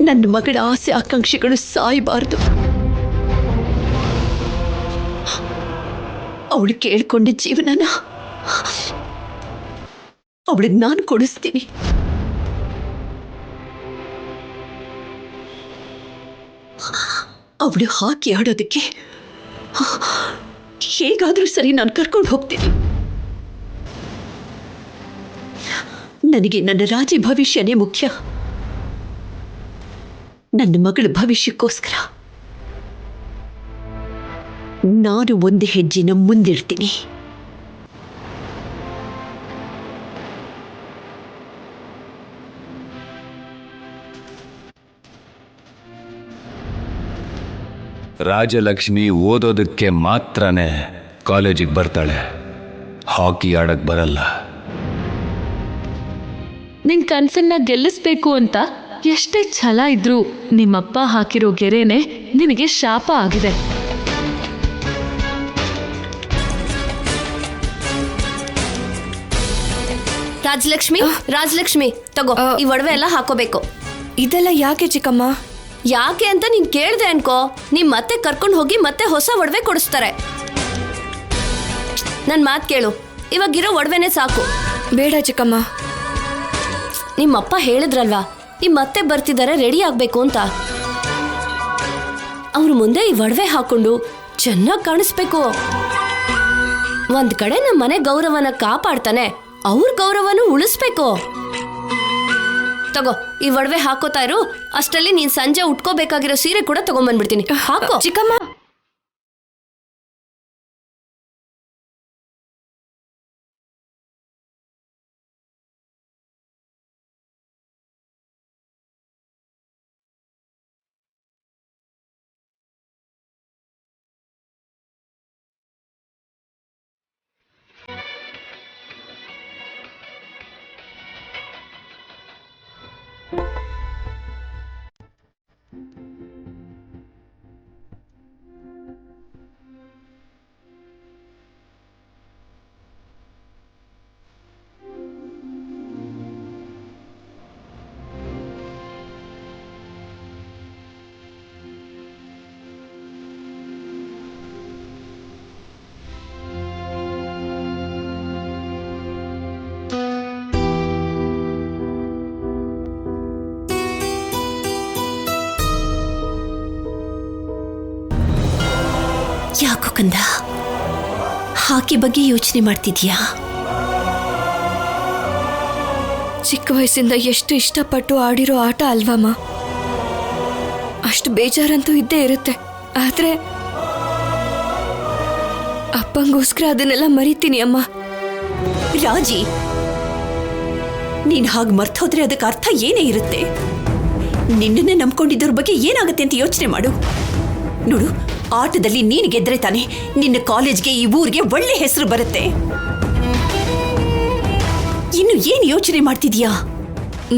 ನನ್ನ ಮಗಳ ಆಸೆ ಆಕಾಂಕ್ಷೆಗಳು ಸಾಯಬಾರದು. ಅವಳು ಕೇಳ್ಕೊಂಡ ಜೀವನನ ಅವಳಿಗೆ ನಾನು ಕೊಡಿಸ್ತೀನಿ. ಅವಳು ಹಾಕಿ ಆಡೋದಕ್ಕೆ ಹೇಗಾದ್ರೂ ಸರಿ ನಾನು ಕರ್ಕೊಂಡು ಹೋಗ್ತೀನಿ. ನನಗೆ ನನ್ನ ರಾಜಿ ಭವಿಷ್ಯನೇ ಮುಖ್ಯ. ನನ್ನ ಮಗಳ ಭವಿಷ್ಯಕ್ಕೋಸ್ಕರ ನಾನು ಒಂದು ಹೆಜ್ಜೆನ ಮುಂದಿಡ್ತೀನಿ. ರಾಜಲಕ್ಷ್ಮಿ ಓದೋದಕ್ಕೆ ಮಾತ್ರನೇ ಕಾಲೇಜಿಗೆ ಬರ್ತಾಳೆ, ಹಾಕಿ ಆಡಕ್ ಬರಲ್ಲ. ನಿನ್ ಕನ್ಸನ್ನ ಗೆಲ್ಲಿಸ್ಬೇಕು ಅಂತ ಎಷ್ಟೇ ಛಲ ಇದ್ರೂ ನಿಮ್ಮಪ್ಪ ಹಾಕಿರೋ ಗೆರೆನೆ ನಿನಗೆ ಶಾಪ ಆಗಿದೆ. ರಾಜಲಕ್ಷ್ಮಿ ತಗೋ, ಈ ಒಡವೆ ಎಲ್ಲ ಹಾಕೋಬೇಕು. ಇದೆಲ್ಲ ಯಾಕೆ ಚಿಕ್ಕಮ್ಮ? ಯಾಕೆ ಅಂತ ನೀನ್ ಕೇಳ್ದೆ ಅನ್ಕೋ, ನಿಮ್ ಮತ್ತೆ ಕರ್ಕೊಂಡು ಹೋಗಿ ಮತ್ತೆ ಹೊಸ ಒಡವೆ ಕೊಡಿಸ್ತಾರೆ. ನನ್ ಮಾತ್ ಕೇಳು, ಇವಾಗಿರೋ ಒಡವೆನೆ ಸಾಕು. ಬೇಡ ಚಿಕ್ಕಮ್ಮ. ನಿಮ್ಮಪ್ಪ ಹೇಳಿದ್ರಲ್ವಾ, ನಿಮ್ ಮತ್ತೆ ಬರ್ತಿದ್ದಾರೆ, ರೆಡಿ ಆಗ್ಬೇಕು ಅಂತ. ಅವ್ರ ಮುಂದೆ ಈ ಒಡವೆ ಹಾಕೊಂಡು ಚೆನ್ನಾಗಿ ಕಾಣಿಸ್ಬೇಕು. ಒಂದ್ ಕಡೆ ನಮ್ಮ ಮನೆ ಗೌರವನ ಕಾಪಾಡ್ತಾನೆ, ಅವ್ರ ಗೌರವನು ಉಳಿಸ್ಬೇಕು. ತಗೋ, ಈ ಒಡವೆ ಹಾಕೋತಾ ಇರು. ಅಷ್ಟರಲ್ಲಿ ನೀನ್ ಸಂಜೆ ಉಟ್ಕೋಬೇಕಾಗಿರೋ ಸೀರೆ ಕೂಡ ತಗೊಂಡ್ಬಂದ್ಬಿಡ್ತೀನಿ. ಹಾಕೋ ಚಿಕ್ಕಮ್ಮ. ಯಾಕೋ ಕಂದ, ಹಾಕಿ ಬಗ್ಗೆ ಯೋಚನೆ ಮಾಡ್ತಿದ್ಯಾ? ಚಿಕ್ಕ ವಯಸ್ಸಿಂದ ಎಷ್ಟು ಇಷ್ಟಪಟ್ಟು ಆಡಿರೋ ಆಟ ಅಲ್ವಮ್ಮ. ಅಷ್ಟು ಬೇಜಾರಂತೂ ಇದ್ದೇ ಇರುತ್ತೆ. ಆದ್ರೆ ಅಪ್ಪಂಗೋಸ್ಕರ ಅದನ್ನೆಲ್ಲ ಮರಿತೀನಿ ಅಮ್ಮ. ರಾಜಿ, ನೀನ್ ಹಾಗೆ ಮರ್ತೋದ್ರೆ ಅದಕ್ಕೆ ಅರ್ಥ ಏನೇ ಇರುತ್ತೆ? ನಿನ್ನನ್ನೇ ನಂಬ್ಕೊಂಡಿದ್ದವ್ರ ಬಗ್ಗೆ ಏನಾಗುತ್ತೆ ಅಂತ ಯೋಚನೆ ಮಾಡು. ನೋಡು, ಆಟದಲ್ಲಿ ನೀನು ಗೆದ್ರೆ ತಾನೆ ನಿನ್ನ ಕಾಲೇಜ್ಗೆ, ಈ ಊರಿಗೆ ಒಳ್ಳೆ ಹೆಸರು ಬರುತ್ತೆ. ಇನ್ನು ಏನು ಯೋಚನೆ ಮಾಡ್ತಿದ್ಯಾ?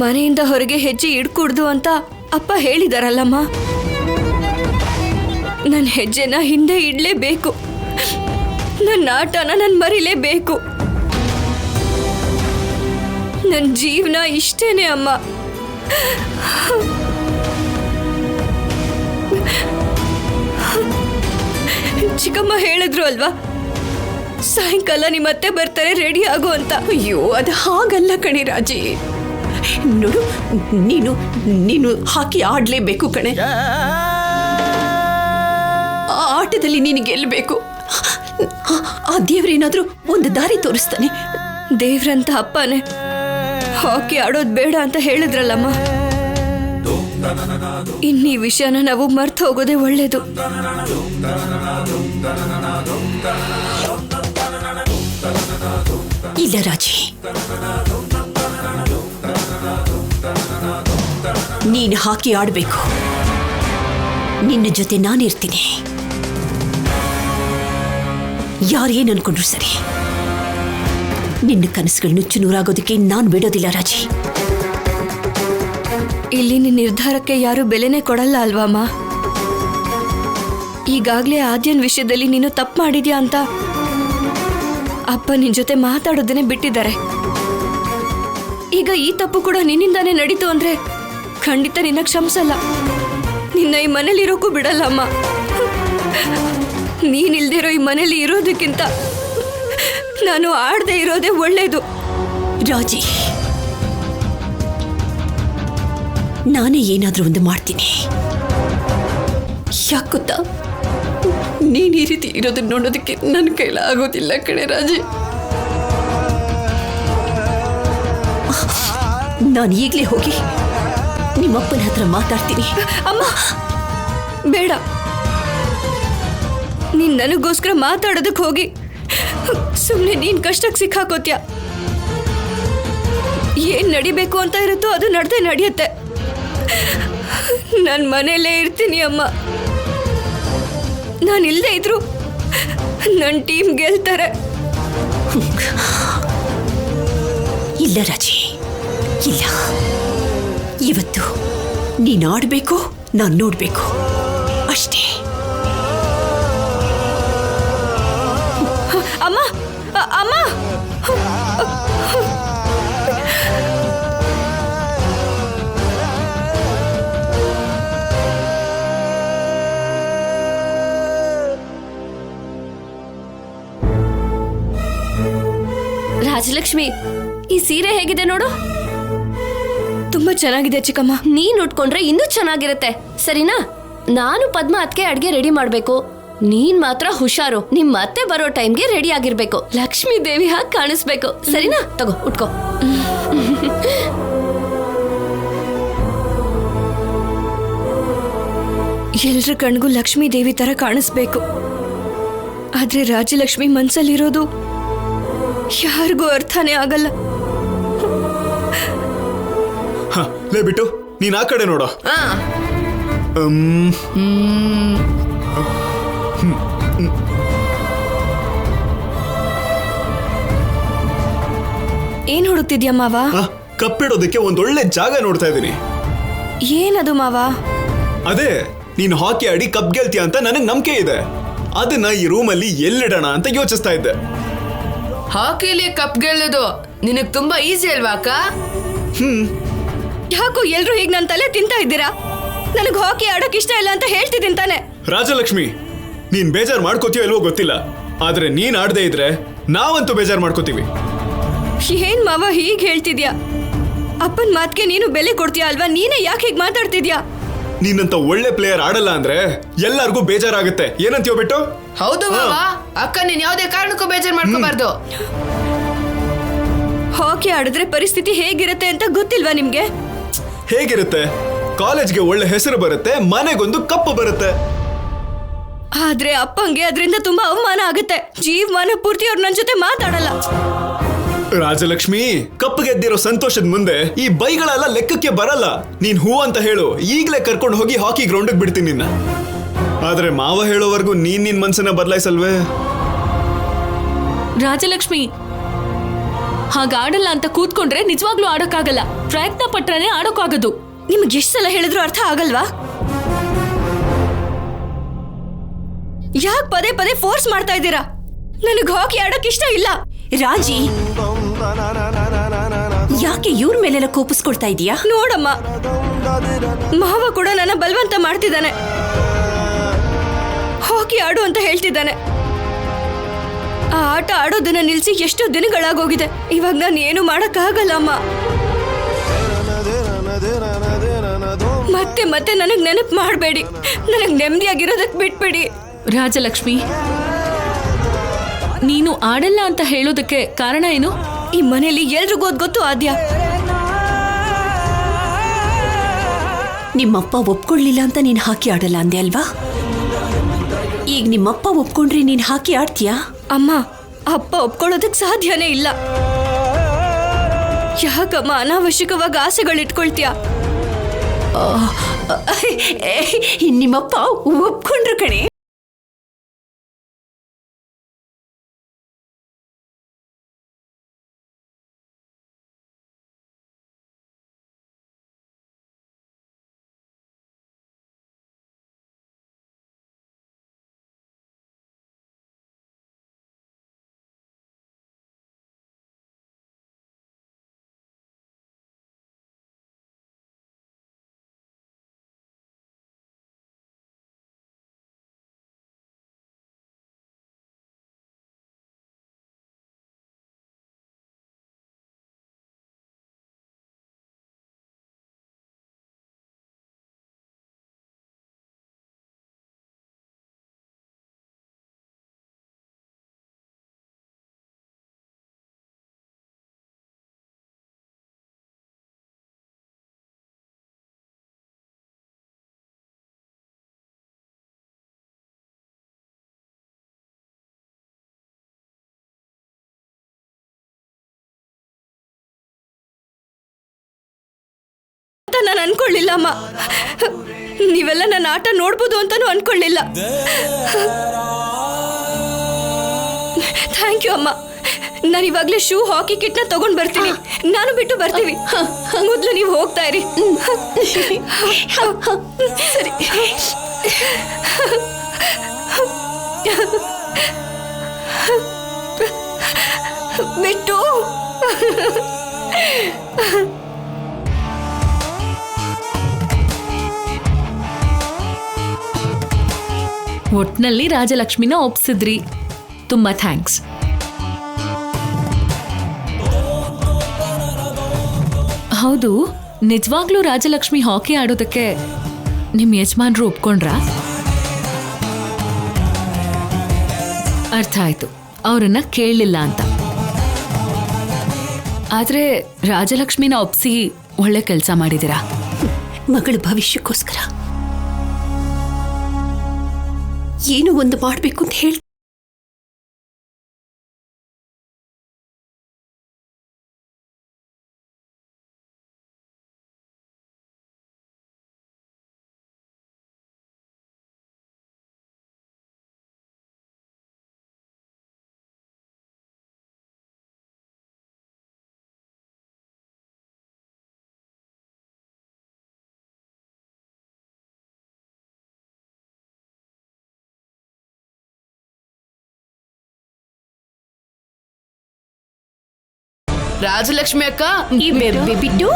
ಮನೆಯಿಂದ ಹೊರಗೆ ಹೆಜ್ಜೆ ಇಡ್ಕೂಡ್ದು ಅಂತ ಅಪ್ಪ ಹೇಳಿದಾರಲ್ಲಮ್ಮ. ನನ್ನ ಹೆಜ್ಜೆನ ಹಿಂದೆ ಇಡ್ಲೇಬೇಕು. ನನ್ನ ಆಟನ ನಾನು ಮರಿಲೇಬೇಕು. ನನ್ನ ಜೀವನ ಇಷ್ಟೇನೆ ಅಮ್ಮ. ಚಿಕ್ಕಮ್ಮ ಹೇಳಿದ್ರು ಅಲ್ವಾ, ಸಾಯಂಕಾಲ ನಿಮ್ಮತ್ತೆ ಬರ್ತಾರೆ, ರೆಡಿ ಆಗು ಅಂತ. ಅಯ್ಯೋ, ಅದು ಹಾಗಲ್ಲ ಕಣೆ ರಾಜಿ. ನೋಡು, ನೀನು ನೀನು ಹಾಕಿ ಆಡ್ಲೇಬೇಕು ಕಣೆ. ಆ ಆಟದಲ್ಲಿ ನೀನು ಗೆಲ್ಲಬೇಕು. ಆ ದೇವ್ರೇನಾದ್ರೂ ಒಂದು ದಾರಿ ತೋರಿಸ್ತಾನೆ. ದೇವ್ರಂತ ಅಪ್ಪನೇ ಹಾಕಿ ಆಡೋದು ಬೇಡ ಅಂತ ಹೇಳಿದ್ರಲ್ಲಮ್ಮ. ಇನ್ನೀ ವಿಷಯನ ನಾವು ಮರ್ತು ಹೋಗೋದೇ ಒಳ್ಳೇದು. ಇಲ್ಲ ರಾಜಿ, ನೀನು ಹಾಕಿ ಆಡಬೇಕು. ನಿನ್ನ ಜೊತೆ ನಾನಿರ್ತೀನಿ. ಯಾರೇನು ಅನ್ಕೊಂಡ್ರು ಸರಿ, ನಿನ್ನ ಕನಸುಗಳು ನುಚ್ಚು ನೂರಾಗೋದಕ್ಕೆ ನಾನು ಬಿಡೋದಿಲ್ಲ ರಾಜಿ. ಇಲ್ಲಿ ನಿನ್ನ ನಿರ್ಧಾರಕ್ಕೆ ಯಾರು ಬೆಲೆನೇ ಕೊಡಲ್ಲ ಅಲ್ವಮ್ಮ. ಈಗಾಗ್ಲೇ ಆದ್ಯನ್ ವಿಷಯದಲ್ಲಿ ನೀನು ತಪ್ಪು ಮಾಡಿದ್ಯಾ ಅಂತ ಅಪ್ಪ ನಿನ್ ಜೊತೆ ಮಾತಾಡೋದನ್ನೇ ಬಿಟ್ಟಿದ್ದಾರೆ. ಈಗ ಈ ತಪ್ಪು ಕೂಡ ನಿನ್ನಿಂದಾನೇ ನಡೀತು ಅಂದ್ರೆ ಖಂಡಿತ ನಿನ್ನ ಕ್ಷಮಿಸಲ್ಲ. ನಿನ್ನ ಈ ಮನೇಲಿ ಇರೋಕ್ಕೂ ಬಿಡಲ್ಲ ಅಮ್ಮ. ನೀನಿಲ್ದಿರೋ ಈ ಮನೇಲಿ ಇರೋದಕ್ಕಿಂತ ನಾನು ಆಡದೆ ಇರೋದೇ ಒಳ್ಳೇದು. ರಾಜಿ, ನಾನೇ ಏನಾದ್ರೂ ಒಂದು ಮಾಡ್ತೀನಿ. ಯಾಕೆ ಗೊತ್ತಾ, ನೀನ್ ಈ ರೀತಿ ಇರೋದನ್ನ ನೋಡೋದಕ್ಕೆ ನನ್ನ ಕೈಲ ಆಗೋದಿಲ್ಲ ಕಣೆ ರಾಜಿ. ನಾನು ಈಗಲೇ ಹೋಗಿ ನಿಮ್ಮಪ್ಪನ ಹತ್ರ ಮಾತಾಡ್ತೀನಿ. ಅಮ್ಮ ಬೇಡ, ನೀನ್ ನನಗೋಸ್ಕರ ಮಾತಾಡೋದಕ್ಕೆ ಹೋಗಿ ಸುಮ್ಮನೆ ನೀನ್ ಕಷ್ಟಕ್ಕೆ ಸಿಕ್ಕಾಕೋತ್ಯ. ಏನ್ ನಡಿಬೇಕು ಅಂತ ಇರುತ್ತೋ ಅದು ನಡ್ದೆ ನಡೆಯುತ್ತೆ. ನಾನು ಮನೆಯಲ್ಲೇ ಇರ್ತೀನಿ ಅಮ್ಮ. ನಾನು ಇಲ್ಲದೆ ಇದ್ರು ನನ್ನ ಟೀಮ್ ಗೆಲ್ತಾರೆ. ಇಲ್ಲ ರಾಜಿ, ಇಲ್ಲ. ಇವತ್ತು ನೀನ್ ಆಡ್ಬೇಕು, ನಾನ್ ನೋಡ್ಬೇಕು ಅಷ್ಟೇ. ಅಮ್ಮ ಅಮ್ಮ ರಾಜಲಕ್ಷ್ಮಿ, ಈ ಸೀರೆ ಹೇಗಿದೆ ನೋಡು. ತುಂಬಾ ಚೆನ್ನಾಗಿದೆ ಚಿಕ್ಕಮ್ಮ. ನೀನ್ ಉಟ್ಕೊಂಡ್ರೆ ಇನ್ನೂ ಚೆನ್ನಾಗಿರುತ್ತೆ, ಸರಿನಾ? ನಾನು ಪದ್ಮ ಅದ್ಕೆ ಅಡ್ಗೆ ರೆಡಿ ಮಾಡ್ಬೇಕು. ನೀನ್ ಮಾತ್ರ ಹುಷಾರು, ನಿಮ್ ಅತ್ತೆ ಬರೋ ಟೈಮ್ಗೆ ರೆಡಿ ಆಗಿರ್ಬೇಕು. ಲಕ್ಷ್ಮೀ ದೇವಿ ಹಾಗೆ ಕಾಣಿಸ್ಬೇಕು, ಸರಿನಾ? ತಗೋ ಉಟ್ಕೋ. ಎಲ್ರ ಕಣ್ಗೂ ಲಕ್ಷ್ಮೀ ದೇವಿ ತರ ಕಾಣಿಸ್ಬೇಕು. ಆದ್ರೆ ರಾಜಲಕ್ಷ್ಮಿ ಮನ್ಸಲ್ಲಿರೋದು ಯಾರಿಗೂ ಅರ್ಥನೇ ಆಗಲ್ಲ. ಲೇ ಬಿಟ್ಟು ನೀನ್ ಆ ಕಡೆ ನೋಡೋ. ಏನ್ ಹುಡುಕ್ತಿದ್ಯಾ ಮಾವ? ಕಪ್ಪಿಡೋದಕ್ಕೆ ಒಂದೊಳ್ಳೆ ಜಾಗ ನೋಡ್ತಾ ಇದ್ದೀನಿ. ಏನದು ಮಾವ? ಅದೇ ನೀನ್ ಹಾಕಿ ಆಡಿ ಕಪ್ ಗೆಲ್ತೀಯ ಅಂತ ನನಗ್ ನಂಬಿಕೆ ಇದೆ. ಅದನ್ನ ಈ ರೂಮಲ್ಲಿ ಎಲ್ಲಿಡೋಣ ಅಂತ ಯೋಚಿಸ್ತಾ ಇದ್ದೆ. ಹಾಕಿಲಿ ಕಪ್ ಗೆಲ್ಲೋದು ನಿನಗ್ ತುಂಬಾ ಈಸಿ ಅಲ್ವಾ ಅಕ್ಕ? ಯಾಕೋ ಎಲ್ರು ಹೀಗ್ ನನ್ ತಲೆ ತಿಂತಾ ಇದ್ದೀರಾ? ನನಗ್ ಹಾಕಿ ಆಡೋಕ್ ಇಷ್ಟ ಇಲ್ಲ ಅಂತ ಹೇಳ್ತಿದ್ದೀನಿ ತಾನೆ. ರಾಜಲಕ್ಷ್ಮಿ, ನೀನ್ ಬೇಜಾರ್ ಮಾಡ್ಕೋತೀಯೋ ಇಲ್ವೋ ಗೊತ್ತಿಲ್ಲ, ಆದ್ರೆ ನೀನ್ ಆಡದೆ ಇದ್ರೆ ನಾವಂತೂ ಬೇಜಾರ್ ಮಾಡ್ಕೋತೀವಿ. ಏನ್ ಮಾವ ಹೀಗ್ ಹೇಳ್ತಿದ್ಯಾ? ಅಪ್ಪನ್ ಮಾತ್ಗೆ ನೀನು ಬೆಲೆ ಕೊಡ್ತೀಯ ಅಲ್ವಾ? ನೀನೇ ಯಾಕೆ ಹೀಗ್ ಮಾತಾಡ್ತಿದ್ಯಾ? ನೀನಂತ ಒಳ್ಳೆ ಪ್ಲೇಯರ್ ಆಡಲ್ಲ ಅಂದ್ರೆ ಎಲ್ಲಾರ್ಗೂ ಬೇಜಾರಾಗುತ್ತೆ. ಏನಂತೀಯೋ ಬಿಟ್ಟು? ಹೌದು ಮಾವ, ಅಕ್ಕ ನೀನ್ ಯಾವ್ದೇ ಕಾರಣಕ್ಕೂ ಬೇಜಾರ್ ಮಾಡ್ಕೋಬಾರ್ದು. ಹಾಕಿ ಆಡಿದ್ರೆ ಪರಿಸ್ಥಿತಿ ಹೇಗಿರುತ್ತೆ ಅಂತ ಗೊತ್ತಿಲ್ವಾ ನಿಮ್ಗೆ? ಹೇಗಿರುತ್ತೆ? ಕಾಲೇಜ್ಗೆ ಒಳ್ಳೆ ಹೆಸರು ಬರುತ್ತೆ, ಮನೆಗೊಂದು ಕಪ್ಪು ಬರುತ್ತೆ. ಆದ್ರೆ ಅಪ್ಪಂಗೆ ಅದರಿಂದ ತುಂಬಾ ಅವಮಾನ ಆಗುತ್ತೆ. ಜೀವಮಾನ ಪೂರ್ತಿ ಅವ್ರು ನನ್ ಜೊತೆ ಮಾತಾಡಲ್ಲ. ರಾಜಲಕ್ಷ್ಮಿ, ಕಪ್ಪು ಗೆದ್ದಿರೋ ಸಂತೋಷದ ಮುಂದೆ ಈ ಬೈಗಳೆಲ್ಲ ಲೆಕ್ಕಕ್ಕೆ ಬರಲ್ಲ. ನೀನ್ ಹೂ ಅಂತ ಹೇಳು, ಈಗ್ಲೇ ಕರ್ಕೊಂಡು ಹೋಗಿ ಹಾಕಿ ಗ್ರೌಂಡ್ ಬಿಡ್ತೀನಿ ನಿನ್ನ. ಆದ್ರೆ ಮಾವ ಹೇಳೋವರೆಗೂ ನೀನ್ ನಿನ್ ಮನ್ಸನ್ನ ಬದಲಾಯಿಸಲ್ವೇ? ರಾಜಲಕ್ಷ್ಮಿ, ಹಾಗಾಡಲ್ಲ ಅಂತ ಕೂತ್ಕೊಂಡ್ರೆ ನಿಜವಾಗ್ಲೂ ಆಡೋಕ್ಕಾಗಲ್ಲ. ಪ್ರಯತ್ನ ಪಟ್ರನೆ ಆಡೋಕ್ಕಾಗದು. ನಿಮ್ಗೆ ಎಷ್ಟು ಸಲ ಹೇಳಿದ್ರು ಅರ್ಥ ಆಗಲ್ವಾ? ಯಾಕೆ ಪದೇ ಪದೇ ಫೋರ್ಸ್ ಮಾಡ್ತಾ ಇದ್ದೀರಾ? ನನಗ್ ಹಾಕಿ ಆಡಕ್ ಇಷ್ಟ ಇಲ್ಲ. ರಾಜಿ, ಯಾಕೆ ಇವ್ರ ಮೇಲೆಲ್ಲ ಕೋಪಿಸ್ಕೊಳ್ತಾ ಇದೀಯಾ? ನೋಡಮ್ಮ, ಮಾವ ಕೂಡ ನನ್ನ ಬಲವಂತ ಮಾಡ್ತಿದ್ದಾನೆ. ಹಾಕಿ ಆಡು ಅಂತ ಹೇಳ್ತಿದ್ದಾನೆ. ಆ ಆಟ ಆಡೋದನ್ನ ನಿಲ್ಸಿ ಎಷ್ಟೋ ದಿನಗಳಾಗೋಗಿದೆ. ಇವಾಗ ನಾನು ಏನು ಮಾಡಕ್ಕಾಗಲ್ಲ ಅಮ್ಮ. ಮತ್ತೆ ಮತ್ತೆ ನನಗ್ ನೆನಪು ಮಾಡಬೇಡಿ. ನನಗ್ ನೆಮ್ಮದಿಯಾಗಿರೋದಕ್ ಬಿಟ್ಬೇಡಿ. ರಾಜಲಕ್ಷ್ಮಿ, ನೀನು ಆಡಲ್ಲ ಅಂತ ಹೇಳೋದಕ್ಕೆ ಕಾರಣ ಏನು? ಈ ಮನೇಲಿ ಎಲ್ರಿಗೂ ಗೊತ್ತು ಆದ್ಯ. ನಿಮ್ಮಪ್ಪ ಒಪ್ಕೊಳ್ಳಿಲ್ಲ ಅಂತ ನೀನ್ ಹಾಕಿ ಆಡಲ್ಲ ಅಂದೆ ಅಲ್ವಾ? ಈಗ ನಿಮ್ಮಪ್ಪ ಒಪ್ಕೊಂಡ್ರೆ ನೀನ್ ಹಾಕಿ ಆಡ್ತೀಯಾ? ಅಮ್ಮ, ಅಪ್ಪ ಒಪ್ಕೊಳ್ಳೋದಕ್ ಸಾಧ್ಯನೇ ಇಲ್ಲ. ಯಾಕಮ್ಮ ಅನಾವಶ್ಯಕವಾಗಿ ಆಸೆಗಳಿಟ್ಕೊಳ್ತೀಯ? ನಿಮ್ಮಪ್ಪ ಒಪ್ಕೊಂಡ್ರು ಕಣೆ. ಅಂತ ನಾನು ಅನ್ಕೊಳ್ಳಿಲ್ಲ ಅಮ್ಮ. ನೀವೆಲ್ಲ ನನ್ನ ಆಟ ನೋಡ್ಬೋದು ಅಂತಾನು ಅನ್ಕೊಳ್ಳಿಲ್ಲ. ಥ್ಯಾಂಕ್ ಯು ಅಮ್ಮ. ನಾನು ಇವಾಗಲೇ ಶೂ ಹಾಕಿ ಕಿಟ್ನ ತಗೊಂಡ್ ಬರ್ತೀನಿ. ನಾನು ಬಿಟ್ಟು ಬರ್ತೀವಿ. ಮೊದಲು ನೀವು ಹೋಗ್ತಾ ಇರಿ. ಸರಿ. ಬಿಟ್ಟು ಒಟ್ನಲ್ಲಿ ರಾಜಲಕ್ಷ್ಮಿನ ಒಪ್ಸಿದ್ರಿ. ತುಂಬಾ ಥ್ಯಾಂಕ್ಸ್. ಹೌದು, ನಿಜವಾಗ್ಲೂ ರಾಜಲಕ್ಷ್ಮಿ ಹಾಕಿ ಆಡೋದಕ್ಕೆ ನಿಮ್ ಯಜಮಾನ್ರು ಒಪ್ಕೊಂಡ್ರಾ? ಅರ್ಥ ಆಯ್ತು, ಅವರನ್ನ ಕೇಳಲಿಲ್ಲ ಅಂತ. ಆದ್ರೆ ರಾಜಲಕ್ಷ್ಮಿನ ಒಪ್ಸಿ ಒಳ್ಳೆ ಕೆಲಸ ಮಾಡಿದಿರಾ. ಮಗಳ ಭವಿಷ್ಯಕ್ಕೋಸ್ಕರ ಏನು ಒಂದು ಮಾಡಬೇಕು ಅಂತ ಹೇಳಿ ರಾಜಲಕ್ಷ್ಮಿ ಅಕ್ಕ, ಬಿಟ್ಟು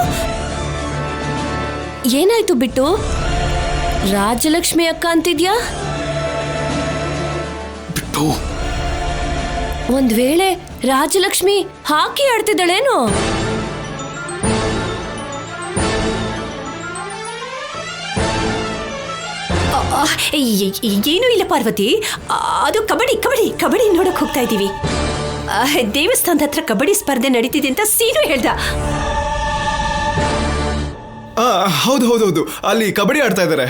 ಏನಾಯ್ತು ಬಿಟ್ಟು? ರಾಜಲಕ್ಷ್ಮಿ ಅಕ್ಕ ಅಂತಿದ್ಯಾ? ಬಿಟ್ಟು ಒಂದ್ ವೇಳೆ ರಾಜಲಕ್ಷ್ಮಿ ಹಾಕಿ ಆಡ್ತಿದ್ದಾಳೇನು? ಏನೂ ಇಲ್ಲ ಪಾರ್ವತಿ. ಅದು ಕಬಡ್ಡಿ ಕಬಡ್ಡಿ ಕಬಡ್ಡಿ ನೋಡಕ್ ಹೋಗ್ತಾ ಇದ್ದೀವಿ. ದೇವಸ್ಥಾನದ ಹತ್ರ ಕಬಡ್ಡಿ ಸ್ಪರ್ಧೆ ನಡೀತಿದೆ ಅಂತ ಸೀನು ಹೇಳ್ದ. ಹೌದು ಹೌದು ಹೌದು, ಅಲ್ಲಿ ಕಬಡ್ಡಿ ಆಡ್ತಾ ಇದ್ದಾರೆ.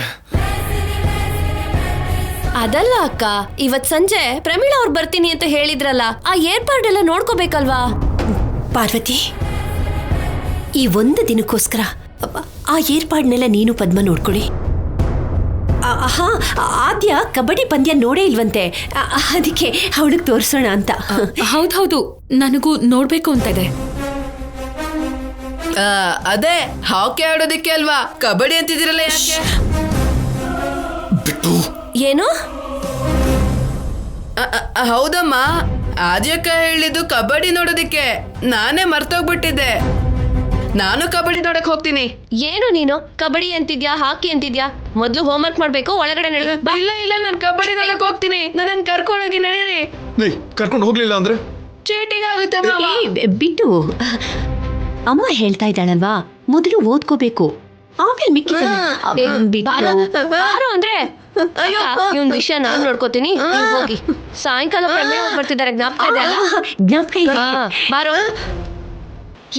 ಅದಲ್ಲ ಅಕ್ಕ, ಇವತ್ ಸಂಜೆ ಪ್ರಮೀಳಾ ಅವ್ರು ಬರ್ತೀನಿ ಅಂತ ಹೇಳಿದ್ರಲ್ಲ, ಆ ಏರ್ಪಾಡೆಲ್ಲ ನೋಡ್ಕೋಬೇಕಲ್ವಾ? ಪಾರ್ವತಿ, ಈ ಒಂದು ದಿನಕ್ಕೋಸ್ಕರ ಆ ಏರ್ಪಾಡ್ನೆಲ್ಲ ನೀನು ಪದ್ಮ ನೋಡ್ಕೊಳ್ಳಿ. ಹಾ, ಆದ್ಯ ಕಬಡ್ಡಿ ಪಂದ್ಯ ನೋಡೇ ಇಲ್ವಂತೆ, ಅದಕ್ಕೆ ಅವಳಿಗೆ ತೋರಿಸೋಣ ಅಂತ. ಹೌದೌದು, ನನಗೂ ನೋಡ್ಬೇಕು ಅಂತ ಇದೆ. ಅದೇ ಹಾಕಿ ಆಡೋದಿಕ್ಕೆ ಅಲ್ವಾ, ಕಬಡ್ಡಿ ಅಂತಿದಿರಲ್ಲ ಯಾಕೆ? ಬಿಟ್ಟು ಏನು? ಹೌದಮ್ಮ, ಆದ್ಯಕ್ಕ ಹೇಳಿದ್ದು ಕಬಡ್ಡಿ ನೋಡೋದಿಕ್ಕೆ. ನಾನೇ ಮರ್ತೋಗ್ಬಿಟ್ಟಿದ್ದೆ. ನಾನು ಕಬಡ್ಡಿ ನೋಡಕ್ ಹೋಗ್ತೀನಿ. ಏನು ನೀನು ಕಬಡ್ಡಿ ಅಂತಿದ್ಯಾ, ಹಾಕಿ ಅಂತಿದ್ಯಾ? ಮೊದ್ಲು ಹೋಮ್ವರ್ಕ್ ಮಾಡ್ಬೇಕು, ಒಳಗಡೆ ಇಲ್ಲ ಇಲ್ಲ, ನಾನು ಕಬಡ್ಡಿ ನೋಡಕ್ ಹೋಗ್ತೀನಿ. ನನ್ನ ಕರ್ಕೊಂಡೋಗಿ ನಡೀರಿ. ಕರ್ಕೊಂಡು ಹೋಗ್ಲಿಲ್ಲ ಅಂದ್ರೆ ಚೀಟಿಂಗ್ ಆಗುತ್ತೆ. ಬಿಟ್ಟು ಅಮ್ಮ ಹೇಳ್ತಾ ಇದ್ದಾಳಲ್ವಾ, ಮೊದಲು ಓದ್ಕೋಬೇಕು, ಆಮೇಲೆ ಮಿಕ್ಕಿ ಬಾರೋ ಅಂದ್ರೆ ಇವ್ನ ವಿಷಯ ನಾನು ನೋಡ್ಕೋತೀನಿ. ನೀವ್ ಹೋಗಿ. ಸಾಯಂಕಾಲ ಪ್ರಮೀಳಾ ಅವ್ರು ಬರ್ತಿದ್ದಾರೆ, ಜ್ಞಾಪಕ ಇದೆ ಅಲ್ಲ? ಜ್ಞಾಪಕ ಇದೆ. ಬಾರೋ.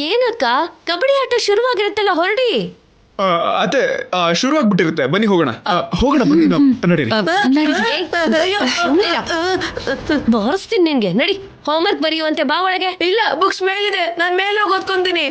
ಏನಕ್ಕ, ಕಬಡ್ಡಿ ಆಟ ಶುರುವಾಗಿರುತ್ತಲ್ಲ, ಹೊರಡಿ. ಅದೇ ಶುರುವಾಗ್ಬಿಟ್ಟಿರುತ್ತೆ. ಬನ್ನಿ ಹೋಗೋಣ. ಹೋಗೋಣ ಬನ್ನಿ, ನಡೀರಿ. ಬಾರಿಸ್ತೀನಿ ನಿನ್ಗೆ. ನಡಿ, ಹೋಮ್ವರ್ಕ್ ಬರೆಯುವಂತೆ, ಬಾ ಒಳಗೆ. ಇಲ್ಲ, ಬುಕ್ಸ್ ಮೇಲಿದೆ, ನಾನು ಮೇಲೆ ಹೋಗಿ ಓದ್ಕೊಂತೀನಿ.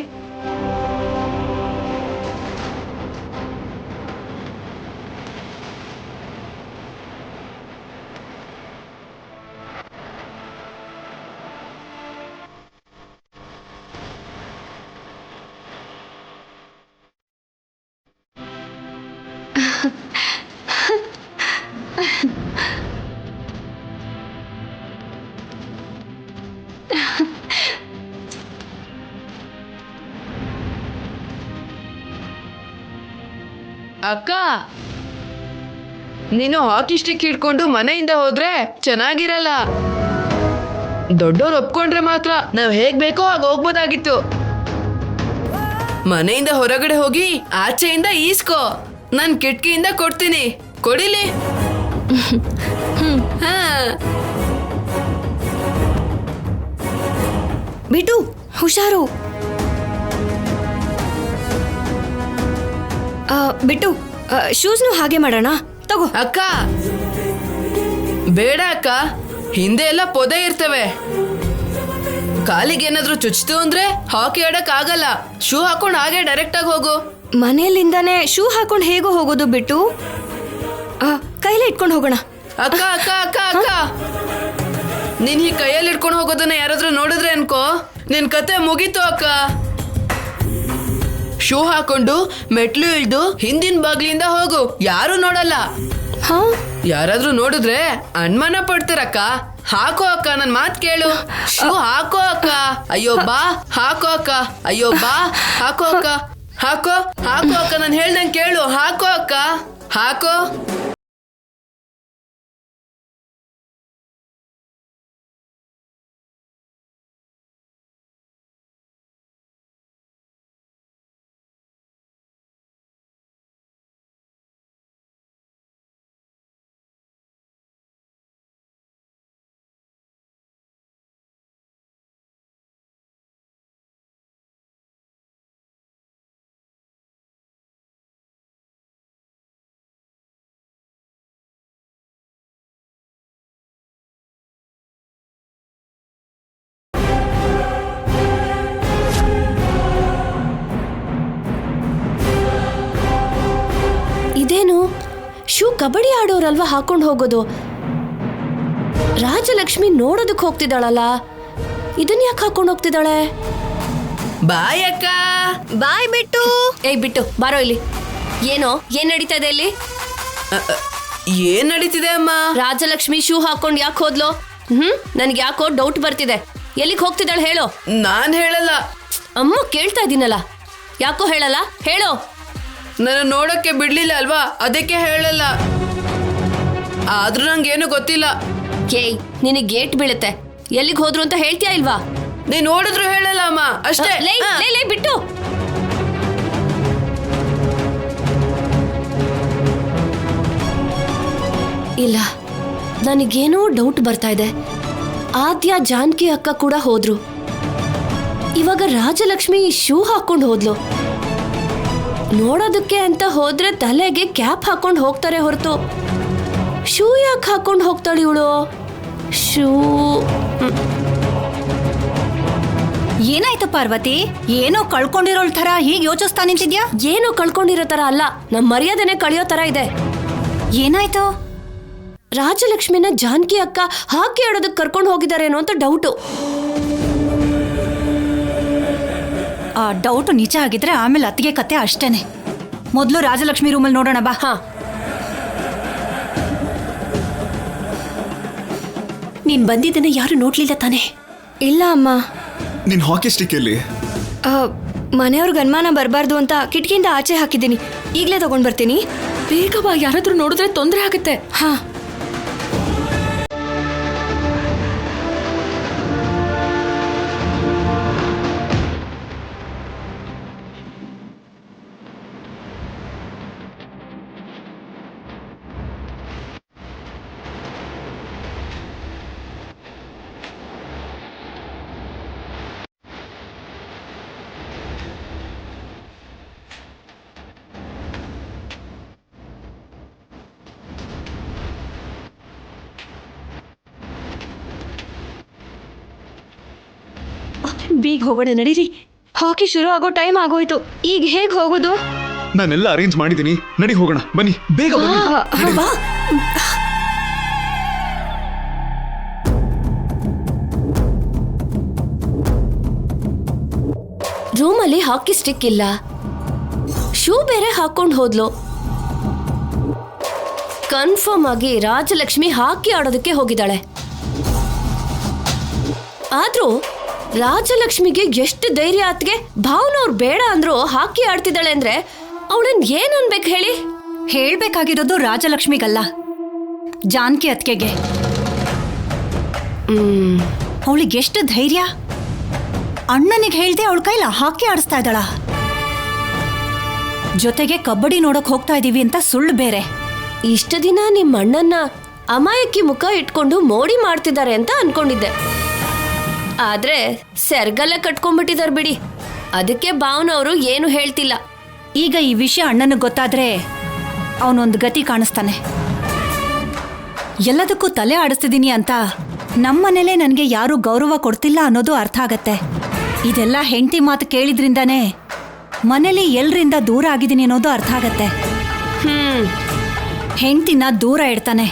ಅಕ್ಕ, ನೀನು ಹಾಕಿ ಸ್ಟಿಕ್ ಹಿಡ್ಕೊಂಡು ಮನೆಯಿಂದ ಹೋದ್ರೆ ಚೆನ್ನಾಗಿರಲ್ಲ. ದೊಡ್ಡವ್ರು ಒಪ್ಕೊಂಡ್ರೆ ಮಾತ್ರ ನಾವ್ ಹೇಗ್ ಬೇಕೋ ಹಾಗ ಹೋಗ್ಬೋದಾಗಿತ್ತು. ಮನೆಯಿಂದ ಹೊರಗಡೆ ಹೋಗಿ ಆಚೆಯಿಂದ ಈಸ್ಕೋ, ನಾನ್ ಕಿಟಕಿಯಿಂದ ಕೊಡ್ತೀನಿ. ಕೊಡಿಲಿ. ಹಾ, ಬಿಟ್ಟು ಹುಷಾರು. ಬಿಟ್ಟು ಶೂಸ್ನು ಹಾಗೆ ಮಾಡೋಣ, ತಗೋ. ಅಕ್ಕ ಬೇಡ ಅಕ್ಕ, ಹಿಂದೆ ಎಲ್ಲ ಪೊದೆ ಇರ್ತವೆ. ಕಾಲಿಗೆ ಏನಾದ್ರೂ ಚುಚ್ತು ಅಂದ್ರೆ ಹಾಕಿ ಆಡಕ್ ಆಗಲ್ಲ. ಶೂ ಹಾಕೊಂಡು ಹಾಗೆ ಡೈರೆಕ್ಟ್ ಆಗಿ ಹೋಗು. ಮನೆಯಲ್ಲಿಂದಾನೆ ಶೂ ಹಾಕೊಂಡು ಹೇಗೋ ಹೋಗೋದು ಬಿಟ್ಟು ಕೈಲೇ ಇಟ್ಕೊಂಡು ಹೋಗೋಣ. ಅಕ್ಕ ಅಕ್ಕ ಅಕ್ಕ ಅಕ್ಕ ನೀನ್ ಈ ಕೈಯಲ್ಲಿ ಇಟ್ಕೊಂಡು ಹೋಗೋದನ್ನ ಯಾರಾದ್ರೂ ನೋಡಿದ್ರೆ ಅನ್ಕೋ ನಿನ್ ಕತೆ ಮುಗೀತು ಅಕ್ಕ. ಶೂ ಹಾಕೊಂಡು ಮೆಟ್ಲು ಇಳ್ದು ಹಿಂದಿನ ಬಾಗ್ಲಿಂದ ಹೋಗು, ಯಾರು ನೋಡಲ್ಲ. ಹಾ, ಯಾರಾದ್ರೂ ನೋಡಿದ್ರೆ ಅನುಮಾನ ಪಡ್ತಾರಕ್ಕ. ಹಾಕೋ ಅಕ್ಕ, ನನ್ ಮಾತ್ ಕೇಳು. ಶೂ ಹಾಕೋ ಅಕ್ಕ. ಅಯ್ಯೋ ಬಾ ಹಾಕೋ ಅಕ್ಕ. ಅಯ್ಯೋ ಬಾ ಹಾಕೋ ಅಕ್ಕ. ಹಾಕೋ ಹಾಕೋ ಅಕ್ಕ, ನಾನು ಹೇಳ್ದಂಗೆ ಕೇಳು. ಹಾಕೋ ಅಕ್ಕ, ಹಾಕೋ. ಇದೇನು ಶೂ ಕಬಡ್ಡಿ ಆಡೋರಲ್ವಾ ಹಾಕೊಂಡು ಹೋಗೋದು? ರಾಜಲಕ್ಷ್ಮಿ ನೋಡೋದಕ್ಕೆ ಹೋಗ್ತಿದ್ದಾಳಲ್ಲ, ಇದನ್ನ ಯಾಕೆ ಹಾಕೊಂಡು ಹೋಗ್ತಿದ್ದಾಳೆ? ಬಾಯ್ ಅಕ್ಕ. ಬಾಯ್ ಬಿಟ್ಟು. ಏಯ್ ಬಿಟ್ಟು ಬಾರೋ ಇಲ್ಲಿ. ಏನೋ ಏನ್ ನಡೀತಾ ಇದೆ ಇಲ್ಲಿ? ಏನ್ ನಡೀತಿದೆ ಅಮ್ಮ? ರಾಜಲಕ್ಷ್ಮಿ ಶೂ ಹಾಕೊಂಡು ಯಾಕೆ ಹೋದ್ಲು? ನನ್ಗೆ ಯಾಕೋ ಡೌಟ್ ಬರ್ತಿದೆ. ಎಲ್ಲಿಗೆ ಹೋಗ್ತಿದ್ದಾಳೆ ಹೇಳೋ. ನಾನ್ ಹೇಳಲ್ಲ. ಅಮ್ಮ ಕೇಳ್ತಾ ಇದ್ದೀನಲ್ಲ, ಯಾಕೋ ಹೇಳಲ್ಲ? ಹೇಳೋ. ನನ್ನ ನೋಡಕ್ಕೆ ಬಿಡ್ಲಿಲ್ಲ ಅಲ್ವಾ, ಅದಕ್ಕೆ ಹೇಳಲ್ಲ. ಆದ್ರೂ ನಂಗೇನು ಗೊತ್ತಿಲ್ಲ. ಏಯ್ ನಿನಗೆ ಗೇಟ್ ಬೀಳುತ್ತೆ. ಎಲ್ಲಿಗೆ ಹೋದ್ರು ಅಂತ ಹೇಳ್ತೀಯಾ ಇಲ್ವಾ? ನೀ ನೋಡಿದ್ರು ಹೇಳಲ್ಲ ಅಮ್ಮ, ಅಷ್ಟೇ. ಲೇ ಬಿಟ್ಟು. ಇಲ್ಲ, ನನಗೇನೋ ಡೌಟ್ ಬರ್ತಾ ಇದೆ. ಆದ್ಯ ಜಾನಕಿ ಅಕ್ಕ ಕೂಡ ಹೋದ್ರು. ಇವಾಗ ರಾಜಲಕ್ಷ್ಮಿ ಶೂ ಹಾಕೊಂಡು ಹೋದ್ಲು. ನೋಡೋದಕ್ಕೆ ಅಂತ ಹೋದ್ರೆ ತಲೆಗೆ ಕ್ಯಾಪ್ ಹಾಕೊಂಡು ಹೋಗ್ತಾರೆ ಹೊರತು ಶೂ ಯಾಕೆ ಹಾಕೊಂಡು ಹೋಗ್ತಾಳೆ ಇವಳು? ಶೂ ಏನಾಯ್ತು ಪಾರ್ವತಿ? ಏನೋ ಕಳ್ಕೊಂಡಿರೋಳ್ ತರ ಹೀಗೆ ಯೋಚಿಸ್ತಾ ನಿಂತಿದ್ಯಾ? ಏನೋ ಕಳ್ಕೊಂಡಿರೋ ತರ ಅಲ್ಲ, ನಮ್ಮ ಮರ್ಯಾದೆನೆ ಕಳಿಯೋ ತರ ಇದೆ. ಏನಾಯ್ತು? ರಾಜಲಕ್ಷ್ಮಿನ ಜಾನಕಿ ಅಕ್ಕ ಹಾಕಿ ಆಡೋದಕ್ಕೆ ಕರ್ಕೊಂಡು ಹೋಗಿದಾರೇನೋ ಅಂತ ಡೌಟು. ಆ ಡೌಟ್ ನಿಜ ಆಗಿದ್ರೆ ಆಮೇಲೆ ಅತ್ತಿಗೆ ಕತೆ ಅಷ್ಟೇನೆ. ಮೊದಲು ರಾಜಲಕ್ಷ್ಮಿ ರೂಮಲ್ಲಿ ನೋಡೋಣ ಬಾ. ಹಾ, ನೀನ್ ಬಂದಿದ್ದನ್ನ ಯಾರು ನೋಡ್ಲಿಲ್ಲ ತಾನೆ? ಇಲ್ಲ ಅಮ್ಮ, ನಿನ್ ಹಾಕಿ ಸ್ಟಿಕ್ ಎಲ್ಲಿ? ಮನೆಯವ್ರಿಗೆ ಅನುಮಾನ ಬರಬಾರ್ದು ಅಂತ ಕಿಟಕಿಯಿಂದ ಆಚೆ ಹಾಕಿದ್ದೀನಿ. ಈಗಲೇ ತಗೊಂಡ್ ಬರ್ತೀನಿ. ಬೇಗ ಬಾ, ಯಾರಾದ್ರೂ ನೋಡಿದ್ರೆ ತೊಂದರೆ ಆಗುತ್ತೆ. ಹಾ. ಬೀಗ್ ಹೋಗೋಣ ನಡೀರಿ. ಹಾಕಿ ಶುರು ಆಗೋ ಟೈಮ್ ಆಗೋಯ್ತು. ಈಗ ಹೇಗ್ ಹೋಗೋದು? ನಾನೆಲ್ಲ ಅರೇಂಜ್ ಮಾಡಿದ್ದೀನಿ, ನಡಿ ಹೋಗೋಣ. ಬನ್ನಿ ಬೇಗ ಬನ್ನಿ. ಬಾ. ರೂಮಲ್ಲಿ ಹಾಕಿ ಸ್ಟಿಕ್ ಇಲ್ಲ, ಶೂ ಬೇರೆ ಹಾಕೊಂಡು ಹೋದ್ಲು. ಕನ್ಫರ್ಮ್ ಆಗಿ ರಾಜಲಕ್ಷ್ಮಿ ಹಾಕಿ ಆಡೋದಕ್ಕೆ ಹೋಗಿದ್ದಾಳೆ. ಆದ್ರೂ ರಾಜಲಕ್ಷ್ಮಿಗೆ ಎಷ್ಟು ಧೈರ್ಯ ಆತ್ಗೆ ಭಾವನವ್ರು ಬೇಡ ಅಂದ್ರು ಹಾಕಿ ಆಡ್ತಿದ್ದಾಳೆ ಅಂದ್ರೆ ಅವಳನ್ ಏನ್ ಅನ್ಬೇಕು ಹೇಳಿ? ಹೇಳ್ಬೇಕಾಗಿರೋದು ರಾಜಲಕ್ಷ್ಮಿಗಲ್ಲ, ಜಾನಕಿ ಅತ್ತಿಗೆಗೆ. ಅವಳಿಗೆ ಎಷ್ಟು ಧೈರ್ಯ! ಅಣ್ಣನಿಗೆ ಹೇಳ್ದೆ ಅವಳ ಕೈಲ ಹಾಕಿ ಆಡಿಸ್ತಾ ಇದ್ದಾಳ. ಜೊತೆಗೆ ಕಬಡ್ಡಿ ನೋಡಕ್ ಹೋಗ್ತಾ ಇದೀವಿ ಅಂತ ಸುಳ್ಳು ಬೇರೆ. ಇಷ್ಟು ದಿನ ನಿಮ್ಮ ಅಣ್ಣನ್ನ ಅಮಾಯಕಿ ಮುಖ ಇಟ್ಕೊಂಡು ಮೋಡಿ ಮಾಡ್ತಿದ್ದಾರೆ ಅಂತ ಅನ್ಕೊಂಡಿದ್ದೆ. ಆದ್ರೆ ಸೆರ್ಗಲ್ಲ ಕಟ್ಕೊಂಡ್ಬಿಟ್ಟಿದಾರ್ ಬಿಡಿ. ಅದಕ್ಕೆ ಭಾವನವರು ಏನು ಹೇಳ್ತಿಲ್ಲ. ಈಗ ಈ ವಿಷಯ ಅಣ್ಣನಿಗೆ ಗೊತ್ತಾದ್ರೆ ಅವನೊಂದು ಗತಿ ಕಾಣಿಸ್ತಾನೆ. ಎಲ್ಲದಕ್ಕೂ ತಲೆ ಆಡಿಸ್ತಿದ್ದೀನಿ ಅಂತ ನಮ್ಮನೇಲೆ ನನಗೆ ಯಾರೂ ಗೌರವ ಕೊಡ್ತಿಲ್ಲ ಅನ್ನೋದು ಅರ್ಥ ಆಗತ್ತೆ. ಇದೆಲ್ಲ ಹೆಂಡತಿ ಮಾತು ಕೇಳಿದ್ರಿಂದಾನೇ ಮನೇಲಿ ಎಲ್ರಿಂದ ದೂರ ಆಗಿದ್ದೀನಿ ಅನ್ನೋದು ಅರ್ಥ ಆಗತ್ತೆ. ಹೆಂಡ್ತಿನ ದೂರ ಇಡ್ತಾನೆ.